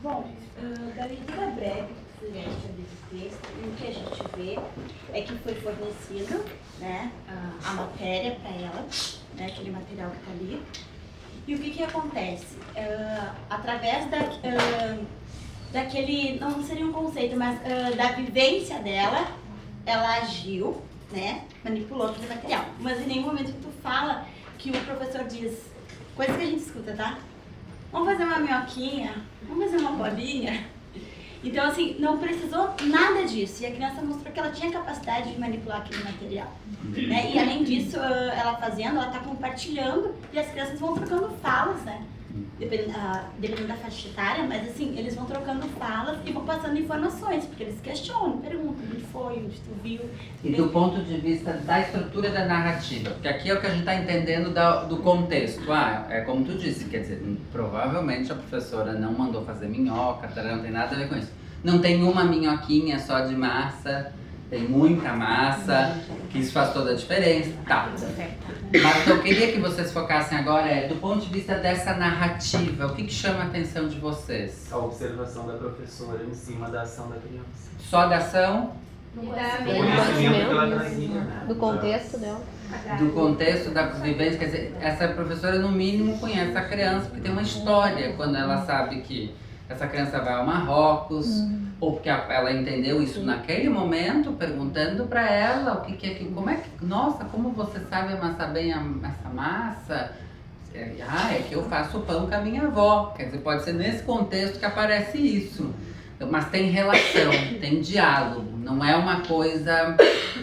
Bom, da leitura breve que fizemos sobre o texto, o que a gente vê é que foi fornecido, né, a matéria para ela, né, aquele material que está ali. E o que acontece? Através daquele, não seria um conceito, mas da vivência dela, ela agiu, né, manipulou aquele material. Mas em nenhum momento tu fala que o professor diz, coisa que a gente escuta, tá? Vamos fazer uma minhoquinha, vamos fazer uma bolinha. Então, assim, não precisou nada disso. E a criança mostrou que ela tinha capacidade de manipular aquele material. Né? E além disso, ela fazendo, ela está compartilhando e as crianças vão trocando falas, né? Dependendo da faixa etária, mas assim, eles vão trocando falas e vão passando informações, porque eles questionam, perguntam onde foi, onde tu viu. E do ponto de vista da estrutura da narrativa, porque aqui é o que a gente está entendendo do contexto. É como tu disse, quer dizer, provavelmente a professora não mandou fazer minhoca, não tem nada a ver com isso. Não tem uma minhoquinha só de massa, tem muita massa, que isso faz toda a diferença. Tá. Mas o que eu queria que vocês focassem agora do ponto de vista dessa narrativa, o que chama a atenção de vocês? A observação da professora em cima da ação da criança. Só da ação? Do conhecimento que ela trazia. Do contexto dela. Do contexto da vivência, quer dizer, essa professora no mínimo conhece a criança, porque tem uma história quando ela sabe que essa criança vai ao Marrocos, ou porque ela entendeu isso naquele momento, perguntando para ela o que é que, como é que, nossa, como você sabe amassar bem essa massa? É que eu faço pão com a minha avó, quer dizer, pode ser nesse contexto que aparece isso. Mas tem relação, tem diálogo, não é uma coisa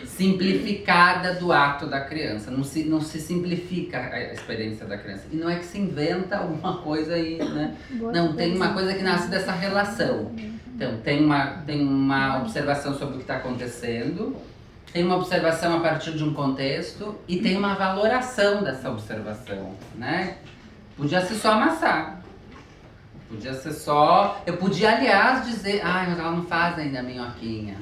simplificada do ato da criança, não se simplifica a experiência da criança. E não é que se inventa alguma coisa aí, né? Não, tem uma coisa que nasce dessa relação. Então, tem uma observação sobre o que está acontecendo, tem uma observação a partir de um contexto e tem uma valoração dessa observação, né? Podia ser só amassar. Podia ser só... Eu podia, aliás, dizer... mas ela não faz ainda a minhoquinha.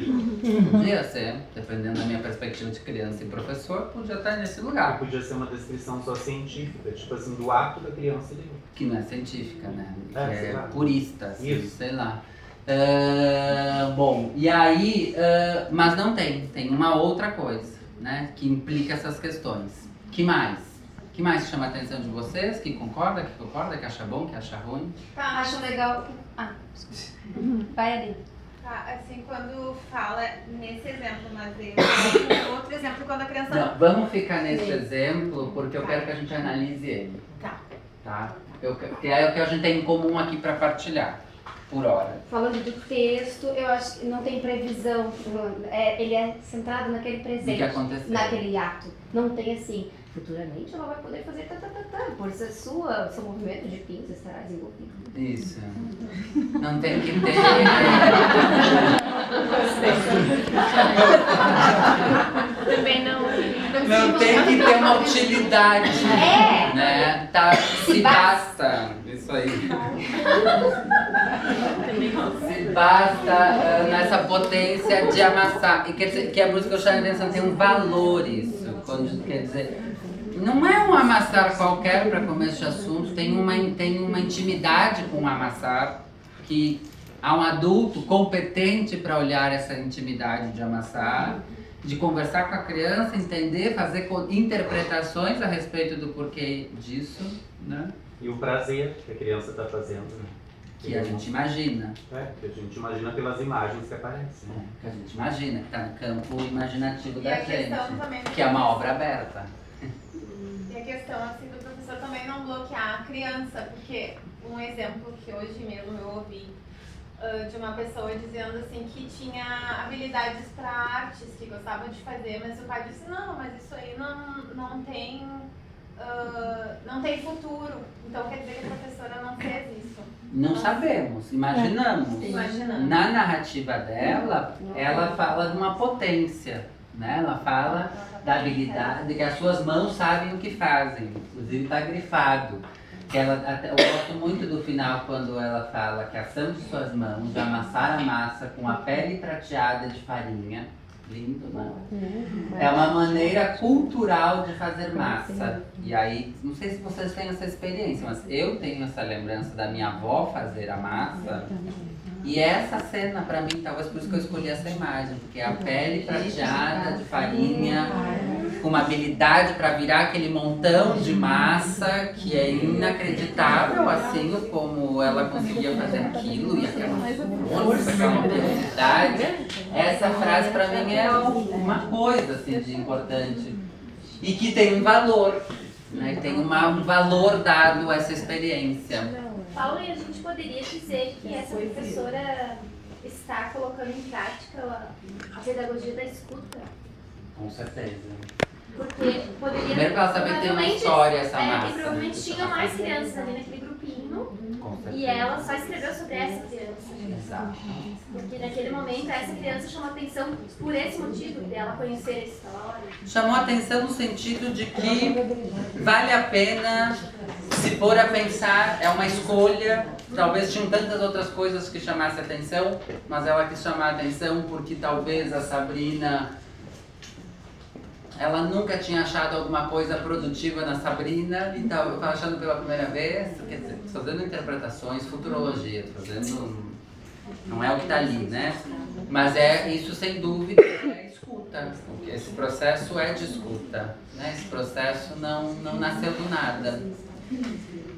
Podia ser, dependendo da minha perspectiva de criança e professor, podia estar nesse lugar. Podia ser uma descrição só científica, tipo assim, do ato da criança ali. Que não é científica, né? Que é lá. purista, assim, Isso. sei lá. Bom, e aí... mas não tem uma outra coisa, né? Que implica essas questões. Que mais? O que mais chama a atenção de vocês? Que concorda, que acha bom, que acha ruim? Tá, Acho legal. Vai ali. tá, assim, quando fala nesse exemplo, mas outro exemplo, quando a criança... Não, vamos ficar nesse exemplo, porque eu quero que a gente analise ele. Tá? Que é o que a gente tem em comum aqui para partilhar, por hora. Falando do texto, eu acho que não tem previsão. Ele é centrado naquele presente. Do que aconteceu. Naquele ato. Não tem assim, futuramente ela vai poder fazer por ser seu movimento de pinça estará desenvolvido. Isso. Não tem que ter... Também não. Não tem que ter uma utilidade. É. Né? Tá, se basta. Isso aí. Se basta nessa potência de amassar. E quer dizer, que é por isso que eu chamo a atenção, tem um valor isso. Quando, quer dizer, não é um amassar qualquer para começo de assunto, tem uma intimidade com o amassar, que há um adulto competente para olhar essa intimidade de amassar, de conversar com a criança, entender, fazer interpretações a respeito do porquê disso, né? E o prazer que a criança está fazendo, né? Que a gente imagina. Que a gente imagina pelas imagens que aparecem. Que a gente imagina, que está no campo imaginativo da a questão gente, também que é uma obra aberta. E a questão, assim, do professor também não bloquear a criança, porque um exemplo que hoje mesmo eu ouvi de uma pessoa dizendo assim que tinha habilidades para artes, que gostava de fazer, mas o pai disse, não, mas isso aí não tem futuro. Então quer dizer que a professora não fez isso. Não sabemos, imaginamos. Imaginando. Na narrativa dela, ela fala de uma potência, né? Ela fala da habilidade, que as suas mãos sabem o que fazem, inclusive está grifado. Eu gosto muito do final quando ela fala que a ação de suas mãos de amassar a massa com a pele prateada de farinha Lindo, né? É uma maneira cultural de fazer massa. E aí, não sei se vocês têm essa experiência, mas eu tenho essa lembrança da minha avó fazer a massa. E essa cena, pra mim, talvez por isso que eu escolhi essa imagem, porque é a pele prateada de farinha, com uma habilidade para virar aquele montão de massa que é inacreditável, assim como ela conseguia fazer aquilo e aquela força, aquela velocidade. Essa frase para mim é uma coisa assim de importante e que tem um valor, né? Tem um valor dado a essa experiência. Paulo, e a gente poderia dizer que essa professora está colocando em prática a pedagogia da escuta? Com certeza. Porque poderia... Primeiro que ela sabia que tem uma história essa massa. E provavelmente tinha mais crianças ali naquele grupinho. E ela só escreveu sobre essa criança. Exato. Porque naquele momento essa criança chamou atenção por esse motivo, dela conhecer a história. Chamou atenção no sentido de que vale a pena se pôr a pensar, é uma escolha. Talvez tinham tantas outras coisas que chamassem atenção, mas ela quis chamar atenção porque talvez a Sabrina, ela nunca tinha achado alguma coisa produtiva na Sabrina e estava achando pela primeira vez, quer dizer, fazendo interpretações, futurologia, fazendo... Não é o que está ali, né? Mas é isso, sem dúvida, é escuta. Porque esse processo é de escuta, né? Esse processo não nasceu do nada.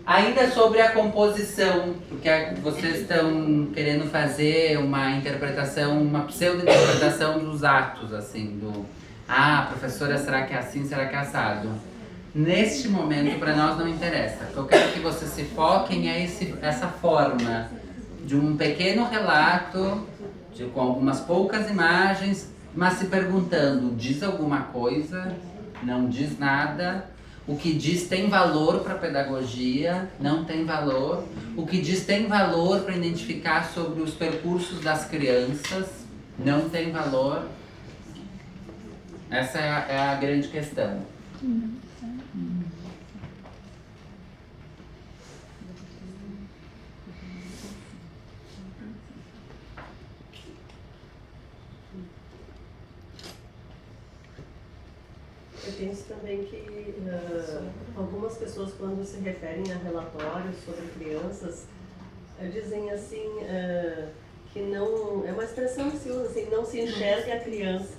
Ainda sobre a composição, porque vocês estão querendo fazer uma interpretação, uma pseudo-interpretação dos atos, assim, do... Ah, professora, será que é assim, será que é assado? Neste momento, para nós não interessa. O que eu quero que vocês se foquem é essa forma de um pequeno relato, com algumas poucas imagens, mas se perguntando, diz alguma coisa? Não diz nada? O que diz tem valor para a pedagogia? Não tem valor? O que diz tem valor para identificar sobre os percursos das crianças? Não tem valor? Essa é a grande questão. Eu penso também que algumas pessoas, quando se referem a relatórios sobre crianças, dizem assim, que não, é uma expressão que se usa assim, não se enxerga a criança.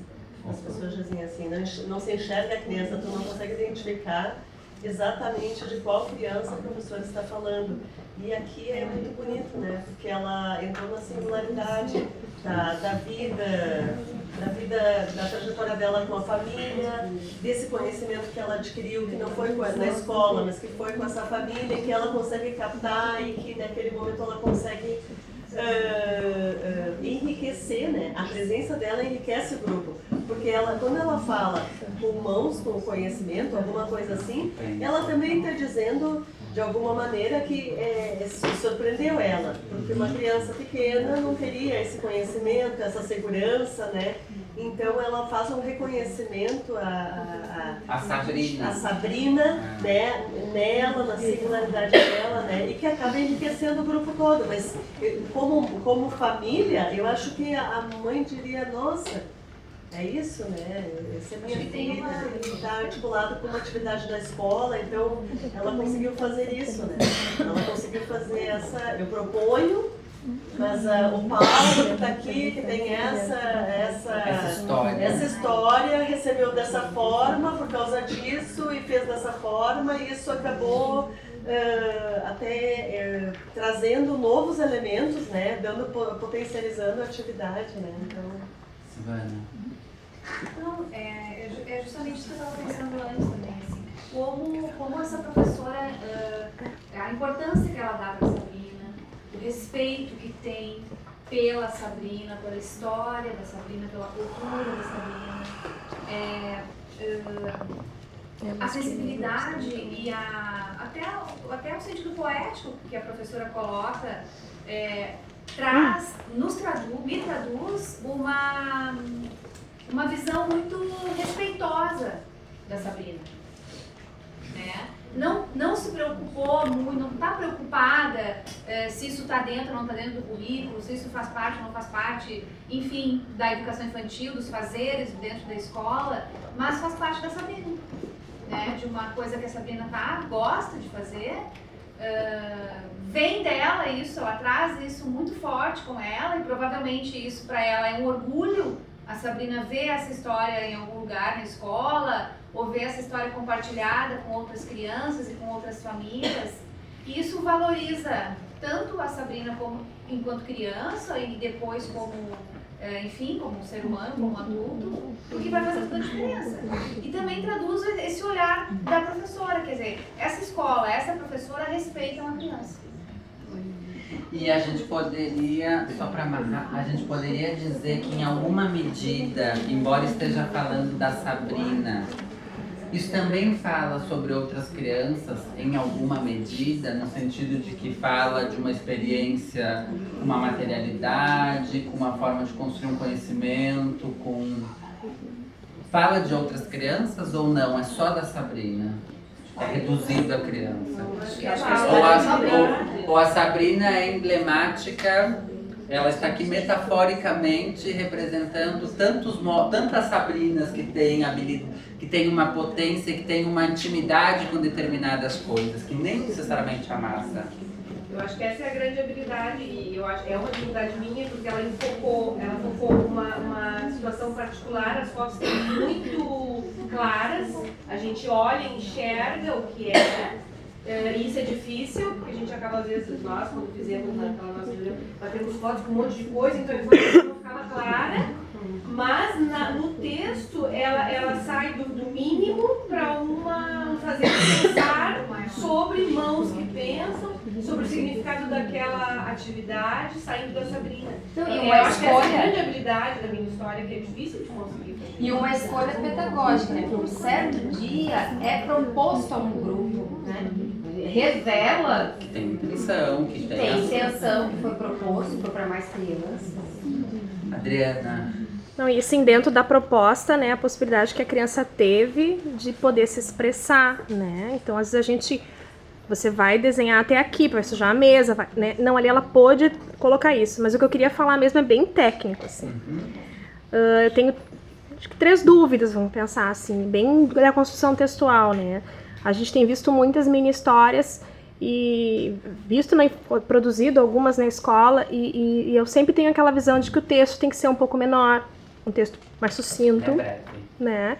As pessoas dizem assim, não se enxerga a criança, tu não consegue identificar exatamente de qual criança o professor está falando. E aqui é muito bonito, né? Porque ela entrou na singularidade da vida, da trajetória dela com a família, desse conhecimento que ela adquiriu, que não foi na escola, mas que foi com essa família, que ela consegue captar e que naquele momento ela consegue enriquecer, né? A presença dela enriquece o grupo, porque ela, quando ela fala com mãos, com conhecimento, alguma coisa assim, ela também está dizendo de alguma maneira que surpreendeu ela, porque uma criança pequena não teria esse conhecimento, essa segurança, né? Então ela faz um reconhecimento a Sabrina, né, nela, na singularidade dela, né, e que acaba enriquecendo o grupo todo. Mas como família, eu acho que a mãe diria, nossa, é isso, né? Essa é minha filha, está articulado com uma atividade da escola, então ela conseguiu fazer isso, né? Ela conseguiu fazer eu proponho, mas o Paulo que está aqui, que tem essa história, recebeu dessa forma, por causa disso, e fez dessa forma, e isso acabou trazendo novos elementos, né? Potencializando a atividade, né? Então... Silvana. Não, é justamente isso que eu estava pensando antes também, assim, como essa professora, a importância que ela dá para a Sabrina, o respeito que tem pela Sabrina, pela história da Sabrina, pela cultura da Sabrina, a sensibilidade e até o sentido poético que a professora coloca, me traduz uma visão muito respeitosa da Sabrina, né? não se preocupou muito, não está preocupada se isso está dentro ou não está dentro do currículo, se isso faz parte ou não faz parte, enfim, da educação infantil, dos fazeres dentro da escola, mas faz parte da Sabrina, né? De uma coisa que a Sabrina gosta de fazer, vem dela isso, ela traz isso muito forte com ela e provavelmente isso para ela é um orgulho, a Sabrina ver essa história em algum lugar na escola, ou ver essa história compartilhada com outras crianças e com outras famílias. E isso valoriza tanto a Sabrina como enquanto criança e depois como, enfim, como ser humano, como adulto, porque vai fazer toda a diferença. E também traduz esse olhar da professora, quer dizer, essa escola, essa professora respeitam a criança. E a gente poderia, só para amarrar, a gente poderia dizer que em alguma medida, embora esteja falando da Sabrina, isso também fala sobre outras crianças, em alguma medida, no sentido de que fala de uma experiência, uma materialidade, com uma forma de construir um conhecimento, Fala de outras crianças ou não? É só da Sabrina? É reduzido a criança? Ou a Sabrina é emblemática, ela está aqui metaforicamente representando tantas Sabrinas que têm uma potência, que têm uma intimidade com determinadas coisas, que nem necessariamente a massa. Eu acho que essa é a grande habilidade, e eu acho que é uma habilidade minha, porque ela focou uma situação particular, as fotos estão muito claras, a gente olha, enxerga o que é. E isso é difícil, porque a gente acaba, às vezes, nós, quando fizemos naquela nossa reunião, batemos fotos com um monte de coisa, então a informação não ficava clara, mas no texto ela sai do mínimo para fazer pensar sobre mãos que pensam, sobre o significado daquela atividade, saindo da Sabrina. Então, eu acho que essa é a grande habilidade da minha história, que é difícil de conseguir fazer. E uma escolha pedagógica, né? Porque um certo dia é proposto a um grupo, né? Revela que tem intenção, que tem intenção, que foi proposto, foi para mais crianças. Adriana. Não, e assim, dentro da proposta, né, a possibilidade que a criança teve de poder se expressar, né? Então, às vezes você vai desenhar até aqui, vai sujar a mesa, né? Não, ali ela pôde colocar isso, mas o que eu queria falar mesmo é bem técnico, assim. Eu tenho, acho que 3 dúvidas, vamos pensar assim, bem da construção textual, né? A gente tem visto muitas mini-histórias e produzido algumas na escola e eu sempre tenho aquela visão de que o texto tem que ser um pouco menor, um texto mais sucinto, né?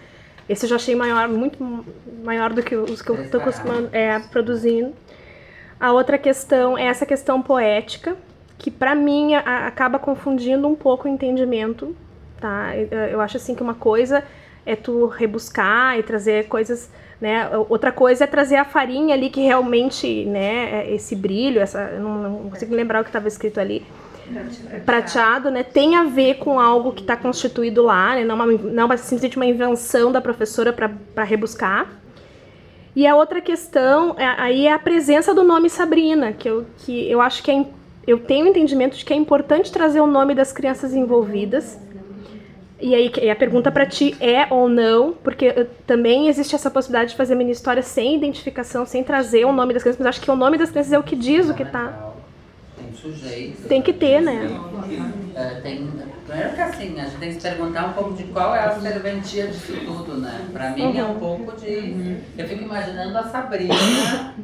Esse eu já achei muito maior do que os que eu estou acostumando produzindo. A outra questão é essa questão poética, que para mim acaba confundindo um pouco o entendimento, tá? Eu acho assim que uma coisa é tu rebuscar e trazer coisas, né? Outra coisa é trazer a farinha ali que realmente, né, esse brilho, eu não consigo lembrar o que estava escrito ali, prateado, né, tem a ver com algo que está constituído lá, né, não simplesmente uma invenção da professora para rebuscar. E a outra questão aí é a presença do nome Sabrina, que eu acho que eu tenho o entendimento de que é importante trazer o nome das crianças envolvidas. E aí a pergunta para ti é ou não, porque também existe essa possibilidade de fazer mini história sem identificação, sem trazer o nome das crianças, mas acho que o nome das crianças é o que diz o que tá. Tem sujeito. Tem que ter, né? Primeiro que assim, a gente tem que se perguntar um pouco de qual é a serventia disso tudo, né? Pra mim é um pouco de... Eu fico imaginando a Sabrina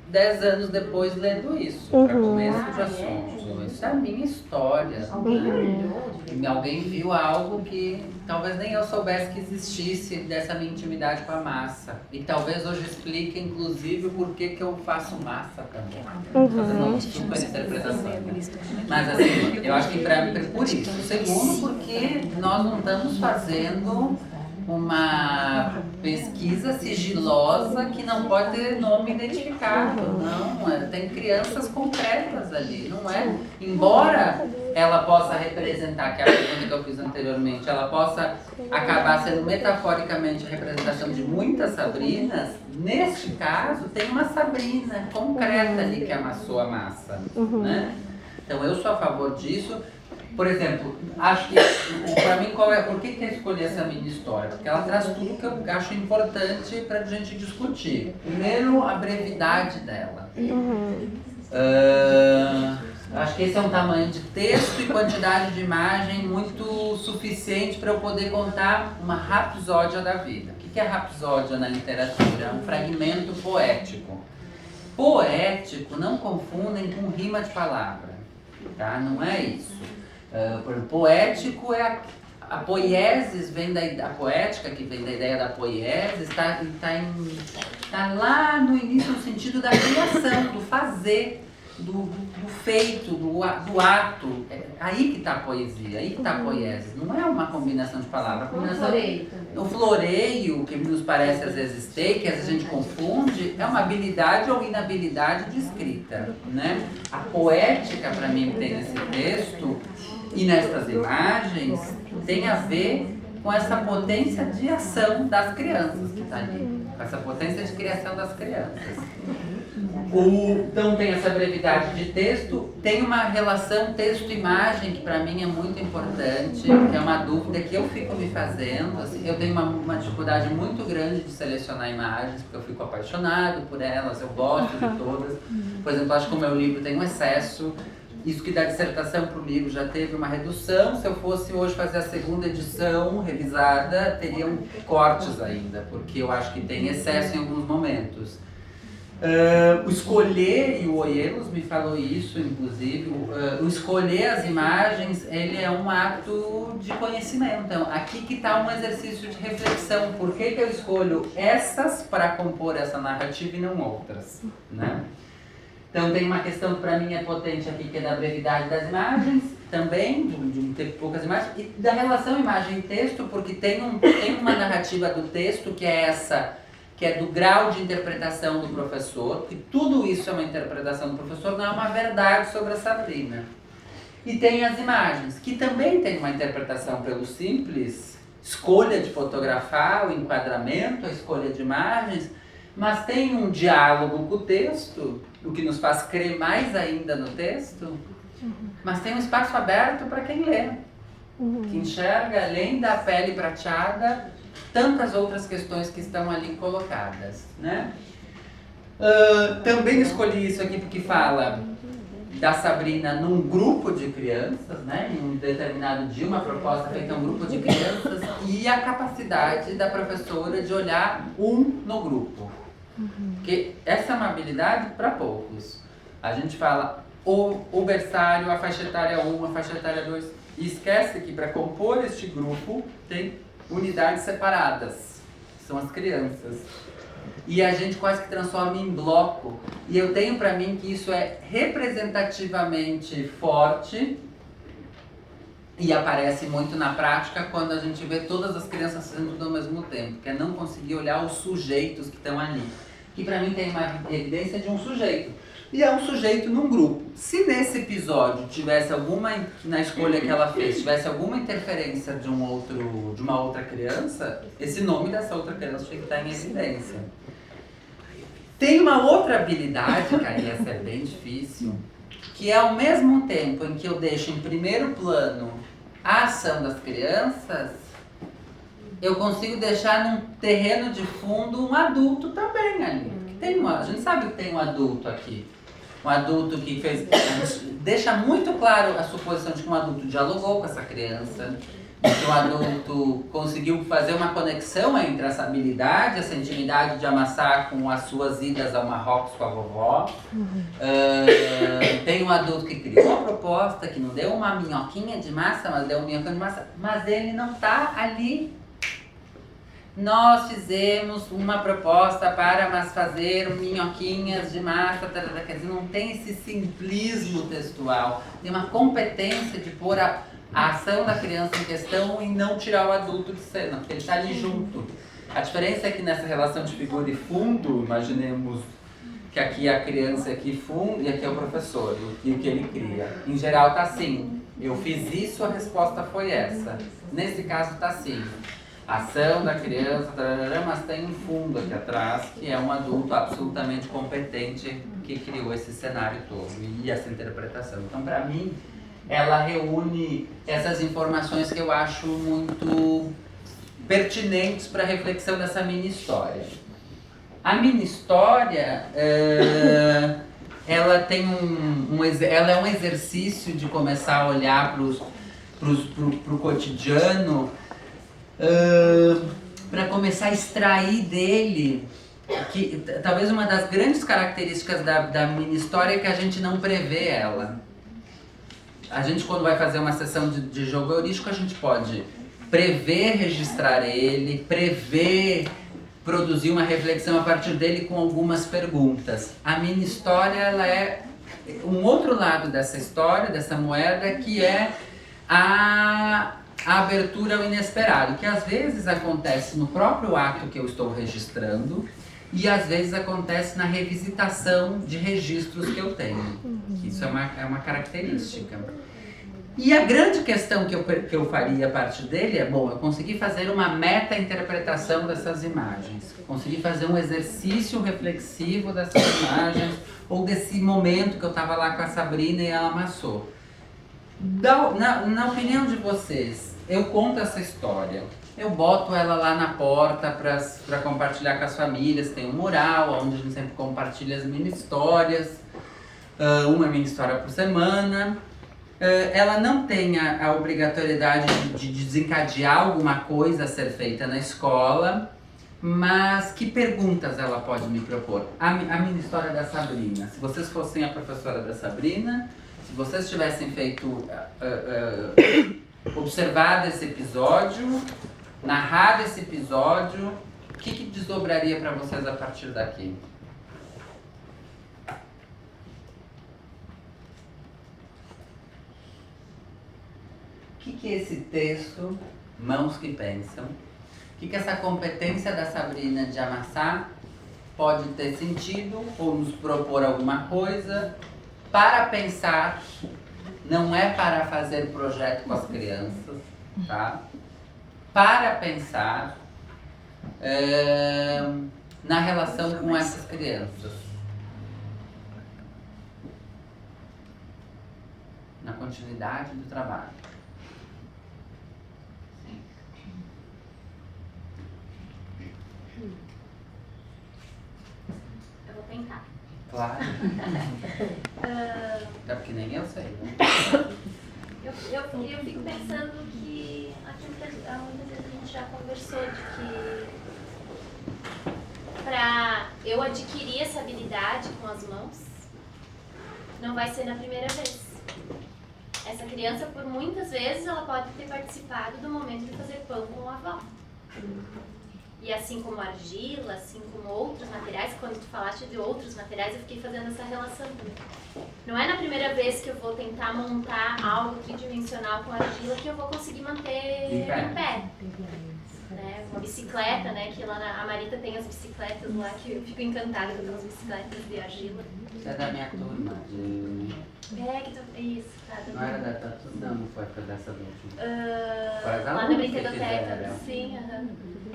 10 anos depois lendo isso, para começo de assunto. Isso é a minha história. Alguém viu algo que talvez nem eu soubesse que existisse dessa minha intimidade com a massa. E talvez hoje explique, inclusive, por que eu faço massa também. Fazendo uma super interpretação. Mas assim, eu acho que por isso. Segundo, porque nós não estamos fazendo uma pesquisa sigilosa que não pode ter nome identificado, não, tem crianças concretas ali, não é? Embora ela possa representar, que é a pergunta que eu fiz anteriormente, ela possa acabar sendo metaforicamente a representação de muitas Sabrinas, neste caso tem uma Sabrina concreta ali que amassou a massa, né? Então eu sou a favor disso. Por exemplo, acho que, para mim, por que eu escolhi essa mini história? Porque ela traz tudo que eu acho importante para a gente discutir. Primeiro, a brevidade dela. Acho que esse é um tamanho de texto e quantidade de imagem muito suficiente para eu poder contar uma rapsódia da vida. O que é rapsódia na literatura? É um fragmento poético. Poético, não confundem com rima de palavra, tá? Não é isso. Poético é a poiesis, a poética que vem da ideia da poiesis, está lá no início no sentido da criação, do fazer, do feito, do ato. É aí que está a poesia, aí que está a poiesis. Não é uma combinação de palavras. O floreio, que nos parece às vezes ter, que às vezes a gente confunde, é uma habilidade ou inabilidade de escrita, né? A poética, para mim, que tem nesse texto e nestas imagens, tem a ver com essa potência de ação das crianças que está ali, com essa potência de criação das crianças. Então tem essa brevidade de texto, tem uma relação texto-imagem que para mim é muito importante, que é uma dúvida que eu fico me fazendo. Assim, eu tenho uma dificuldade muito grande de selecionar imagens, porque eu fico apaixonado por elas, eu gosto de todas. Por exemplo, acho que o meu livro tem um excesso. Isso que da dissertação para o livro já teve uma redução. Se eu fosse hoje fazer a segunda edição revisada, teriam cortes ainda, porque eu acho que tem excesso em alguns momentos. O escolher, e o Oielos me falou isso, inclusive, o escolher as imagens, ele é um ato de conhecimento. Então, aqui que está um exercício de reflexão. Por que eu escolho essas para compor essa narrativa e não outras, né? Então tem uma questão que para mim é potente aqui, que é da brevidade das imagens, também, de ter poucas imagens, e da relação imagem e texto, porque tem uma narrativa do texto que é essa, que é do grau de interpretação do professor, porque tudo isso é uma interpretação do professor, não é uma verdade sobre a Sabrina. E tem as imagens, que também tem uma interpretação pelo simples escolha de fotografar, o enquadramento, a escolha de imagens, mas tem um diálogo com o texto, o que nos faz crer mais ainda no texto, mas tem um espaço aberto para quem lê, que enxerga, além da pele prateada, tantas outras questões que estão ali colocadas, né? Também escolhi isso aqui porque fala da Sabrina num grupo de crianças, né? Em um determinado dia, uma proposta feita a um grupo de crianças, e a capacidade da professora de olhar no grupo. Porque essa é uma habilidade para poucos. A gente fala o berçário, a faixa etária 1, a faixa etária 2, e esquece que para compor este grupo tem unidades separadas, que são as crianças. E a gente quase que transforma em bloco. E eu tenho para mim que isso é representativamente forte e aparece muito na prática quando a gente vê todas as crianças fazendo tudo ao mesmo tempo, que é não conseguir olhar os sujeitos que estão ali. Que para mim tem uma evidência de um sujeito. E é um sujeito num grupo. Se nesse episódio tivesse na escolha que ela fez, tivesse alguma interferência de uma outra criança, esse nome dessa outra criança tinha que estar em evidência. Tem uma outra habilidade, que aí essa é bem difícil, que é ao mesmo tempo em que eu deixo em primeiro plano a ação das crianças, eu consigo deixar num terreno de fundo um adulto também ali. A gente sabe que tem um adulto aqui. Um adulto que deixa muito claro a suposição de que um adulto dialogou com essa criança, de que um adulto conseguiu fazer uma conexão entre essa habilidade, essa intimidade de amassar com as suas idas ao Marrocos com a vovó. Tem um adulto que criou uma proposta, que não deu uma minhoquinha de massa, mas deu um minhocão de massa, mas ele não está ali. Nós fizemos uma proposta para fazer minhoquinhas de massa, quer dizer, não tem esse simplismo textual, tem uma competência de pôr a ação da criança em questão e não tirar o adulto de cena, porque ele está ali junto. A diferença é que nessa relação de figura e fundo, imaginemos que aqui é a criança, aqui fundo e aqui é o professor, e o que ele cria. Em geral está assim, eu fiz isso, a resposta foi essa. Nesse caso está assim. Ação da criança, mas tem um fundo aqui atrás, que é um adulto absolutamente competente que criou esse cenário todo e essa interpretação. Então, para mim, ela reúne essas informações que eu acho muito pertinentes para a reflexão dessa mini história. A mini história, ela tem ela é um exercício de começar a olhar pro cotidiano, para começar a extrair dele, que talvez uma das grandes características da mini história é que a gente não prevê ela. A gente, quando vai fazer uma sessão de jogo heurístico, a gente pode prever registrar ele, prever produzir uma reflexão a partir dele com algumas perguntas. A mini história, ela é um outro lado dessa história, dessa moeda, que é a abertura ao inesperado, que às vezes acontece no próprio ato que eu estou registrando e às vezes acontece na revisitação de registros que eu tenho. Isso é uma característica. E a grande questão que eu faria a partir dele é, bom, eu consegui fazer uma meta-interpretação dessas imagens, consegui fazer um exercício reflexivo dessas imagens, ou desse momento que eu estava lá com a Sabrina e ela amassou. Na opinião de vocês, eu conto essa história, eu boto ela lá na porta para compartilhar com as famílias, tem um mural onde a gente sempre compartilha as mini histórias, uma mini história por semana. Ela não tem a obrigatoriedade de desencadear alguma coisa a ser feita na escola, mas que perguntas ela pode me propor? A mini história da Sabrina. Se vocês fossem a professora da Sabrina, se vocês tivessem feito, observado esse episódio, narrado esse episódio, o que desdobraria para vocês a partir daqui? O que é esse texto, Mãos que Pensam? O que essa competência da Sabrina de amassar pode ter sentido ou nos propor alguma coisa para pensar, não é para fazer projeto com as crianças, tá? Para pensar na relação com essas crianças. Na continuidade do trabalho. Tentar. Claro. É porque nem eu sei, né? Eu fico pensando que aquilo que muitas vezes a gente já conversou, de que para eu adquirir essa habilidade com as mãos, não vai ser na primeira vez. Essa criança, por muitas vezes, ela pode ter participado do momento de fazer pão com a avó. E assim como argila, assim como outros materiais, quando tu falaste de outros materiais, eu fiquei fazendo essa relação também. Não é na primeira vez que eu vou tentar montar algo tridimensional com argila que eu vou conseguir manter em pé. Né? Uma bicicleta, né? Que lá a Marita tem as bicicletas lá, que eu fico encantada com aquelas bicicletas de argila. Você é da minha turma de... Isso, tá. Não era da tua, não foi dessa última. Lá na brinquedoteca, sim,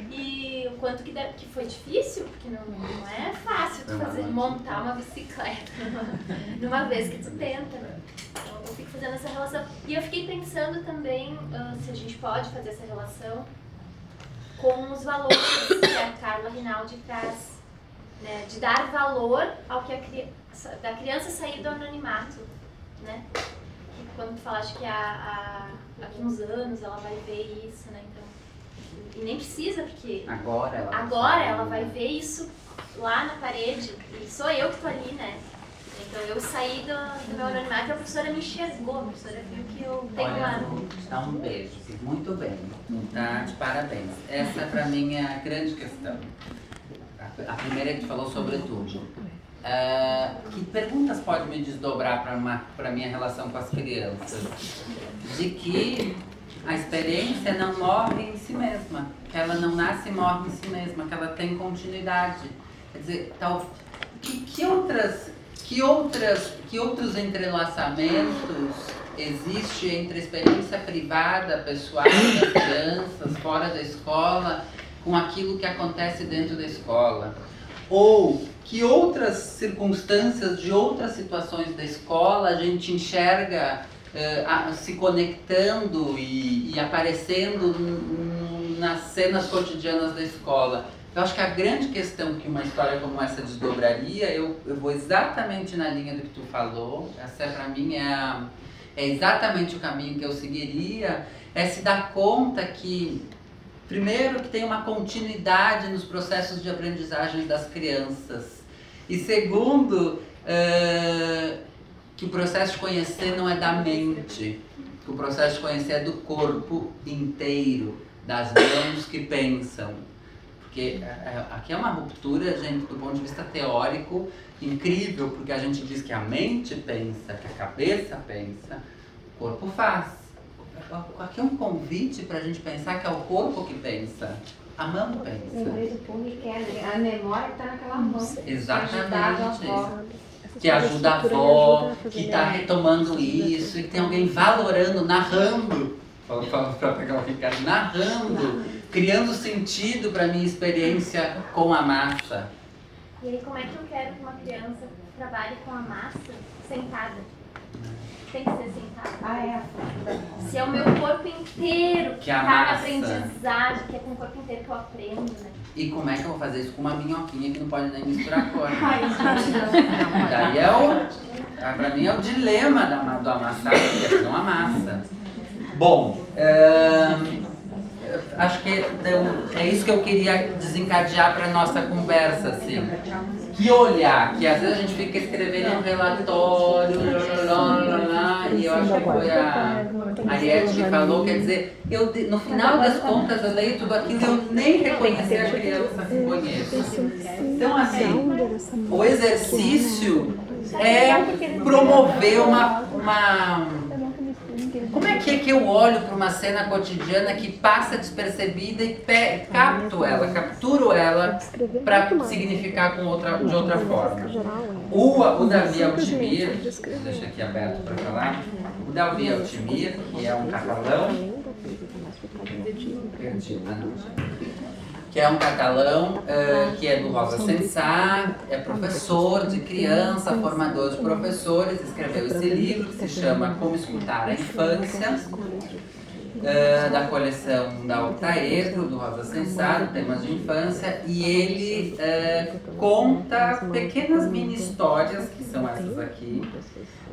E o quanto que foi difícil, porque não é fácil tu montar uma bicicleta numa vez que tu tenta, né? Então eu fico fazendo essa relação. E eu fiquei pensando também se a gente pode fazer essa relação com os valores que a Carla Rinaldi traz, né? De dar valor ao que da criança sair do anonimato, né? Que quando tu falaste que daqui uns anos ela vai ver isso, né? Então, e nem precisa, porque agora ela vai ver isso lá na parede, e sou eu que tô ali, né? Então eu saí do meu anonimato e a professora me enxergou, a professora viu que eu tenho lá. Dá um beijo, muito bem, tá? De parabéns. Essa pra mim é a grande questão. A primeira que falou sobre tudo. Que perguntas pode me desdobrar para a minha relação com as crianças? De que a experiência não morre em si mesma, que ela não nasce e morre em si mesma, que ela tem continuidade. Quer dizer, que outros entrelaçamentos existem entre a experiência privada, pessoal das crianças, fora da escola, com aquilo que acontece dentro da escola? Ou que outras circunstâncias de outras situações da escola a gente enxerga se conectando e aparecendo nas cenas cotidianas da escola. Eu acho que a grande questão que uma história como essa desdobraria, eu vou exatamente na linha do que tu falou, essa para mim é exatamente o caminho que eu seguiria, é se dar conta que, primeiro, que tem uma continuidade nos processos de aprendizagem das crianças, e segundo, que o processo de conhecer não é da mente, que o processo de conhecer é do corpo inteiro, das mãos que pensam. Porque aqui é uma ruptura, gente, do ponto de vista teórico, incrível, porque a gente diz que a mente pensa, que a cabeça pensa, o corpo faz. Aqui é um convite para a gente pensar que é o corpo que pensa, a mão pensa. A memória está naquela mão. Exatamente. Que ajuda a avó, que está retomando isso, e que tem alguém valorando, narrando, para pegar o Ricardo, narrando, criando sentido para a minha experiência com a massa. E aí, como é que eu quero que uma criança trabalhe com a massa sentada? Tem que ser sentada. Se é o meu corpo inteiro que está na aprendizagem, que é com o corpo inteiro que eu aprendo, né? E como é que eu vou fazer isso com uma minhoquinha que não pode nem misturar cor? Daí pra mim é o dilema do amassado, que não amassa. Bom, acho que é isso que eu queria desencadear para nossa conversa, assim. Que olhar, que às vezes a gente fica escrevendo um relatório, e eu acho que foi a Ariete que falou, quer dizer, no final das contas eu leio tudo aquilo e eu nem reconheci a criança que conheço. Então, assim, o exercício é promover uma como é que eu olho para uma cena cotidiana que passa despercebida e capturo ela para significar de outra forma? O Davi Altimir, deixa aqui aberto para falar, o Davi Altimir, que é um catalão, que é do Rosa Sensá, é professor de criança, formador de professores, escreveu esse livro que se chama Como Escutar a Infância, da coleção da Octaedro, do Rosa Sensá, temas de infância, e ele conta pequenas mini histórias, que são essas aqui,